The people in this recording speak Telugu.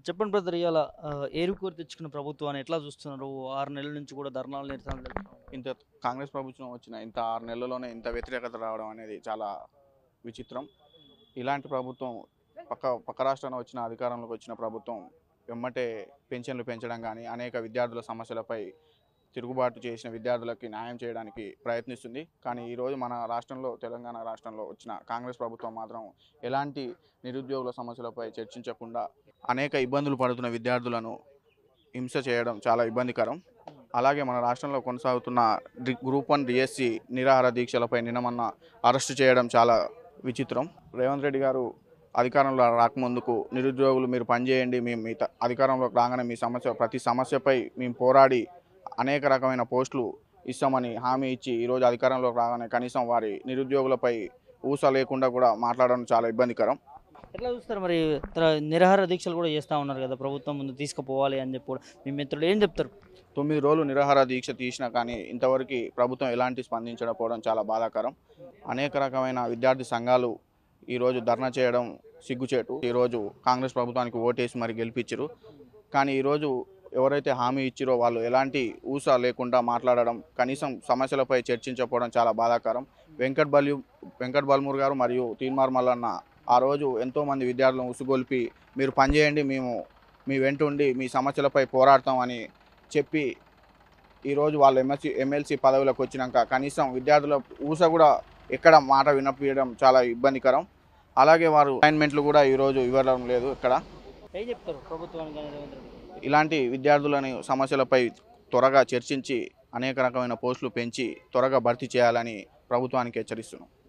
చెప్పండి బ్రదర్ ఇయాల ఏరుకోరి తెచ్చుకున్న ప్రభుత్వాన్ని ఎట్లా చూస్తున్నారు? 6 నెలల నుంచి కూడా ధర్నాలు, నిరసనలు జరుపుతా ఉన్నారు. ఇంత కాంగ్రెస్ ప్రభుత్వం వచ్చిన ఇంత 6 నెలల్లోనే ఇంత వ్యతిరేకత రావడం అనేది చాలా విచిత్రం. ఇలాంటి ప్రభుత్వం పక్క రాష్ట్రాన వచ్చిన అధికారంలోకి వచ్చిన ప్రభుత్వం వెమ్మటే పెన్షన్లు పెంచడం కానీ, అనేక విద్యార్థుల సమస్యలపై తిరుగుబాటు చేసిన విద్యార్థులకి న్యాయం చేయడానికి ప్రయత్నిస్తుంది. కానీ ఈరోజు మన రాష్ట్రంలో, తెలంగాణ రాష్ట్రంలో వచ్చిన కాంగ్రెస్ ప్రభుత్వం మాత్రం ఎలాంటి నిరుద్యోగుల సమస్యలపై చర్చించకుండా అనేక ఇబ్బందులు పడుతున్న విద్యార్థులను హింస చేయడం చాలా ఇబ్బందికరం. అలాగే మన రాష్ట్రంలో కొనసాగుతున్న గ్రూప్ 1 డిఎస్సి నిరాహార దీక్షలపై నిన్న మొన్న అరెస్టు చేయడం చాలా విచిత్రం. రేవంత్ రెడ్డి గారు అధికారంలో రాకముందుకు నిరుద్యోగులు మీరు పనిచేయండి, మేము మీ అధికారంలోకి రాగానే మీ ప్రతి సమస్యపై మేము పోరాడి అనేక రకమైన పోస్టులు ఇస్తామని హామీ ఇచ్చి ఈరోజు అధికారంలోకి రాగానే కనీసం వారి నిరుద్యోగులపై ఊస లేకుండా కూడా మాట్లాడడం చాలా ఇబ్బందికరం. ఎట్లా చూస్తారు మరి? నిరాహార దీక్షలు కూడా చేస్తా ఉన్నారు కదా, ప్రభుత్వం ముందు తీసుకుపోవాలి అని చెప్పి కూడా. మీ మిత్రులు ఏం చెప్తారు? 9 రోజులు నిరాహార దీక్ష తీసినా కానీ ఇంతవరకు ప్రభుత్వం ఎలాంటి స్పందించకపోవడం చాలా బాధాకరం. అనేక రకమైన విద్యార్థి సంఘాలు ఈరోజు ధర్నా చేయడం సిగ్గుచేటు. ఈరోజు కాంగ్రెస్ ప్రభుత్వానికి ఓటేసి మరి గెలిపించారు. కానీ ఈరోజు ఎవరైతే హామీ ఇచ్చిరో వాళ్ళు ఎలాంటి ఊస లేకుండా మాట్లాడడం, కనీసం సమస్యలపై చర్చించకపోవడం చాలా బాధాకరం. వెంకట్ బల్మూర్ గారు మరియు తీన్మార్ మల్లన్న ఆ రోజు ఎంతోమంది విద్యార్థులను ఉసుగొల్పి మీరు పనిచేయండి, మేము మీ వెంటుండి మీ సమస్యలపై పోరాడతామని చెప్పి ఈరోజు వాళ్ళు ఎమ్మెల్సీ పదవులకు వచ్చినాక కనీసం విద్యార్థుల ఊస కూడా ఎక్కడ మాట వినపించడం చాలా ఇబ్బందికరం. అలాగే వారు అసైన్మెంట్లు కూడా ఈరోజు ఇవ్వడం లేదు. ఇక్కడ ఏం చెప్తారు ప్రభుత్వానికి కానీ రేవంత్ రెడ్డి? ఇలాంటి విద్యార్థులని సమస్యలపై త్వరగా చర్చించి అనేక రకమైన పోస్టులు పెంచి త్వరగా భర్తీ చేయాలని ప్రభుత్వానికి హెచ్చరిస్తున్నాం.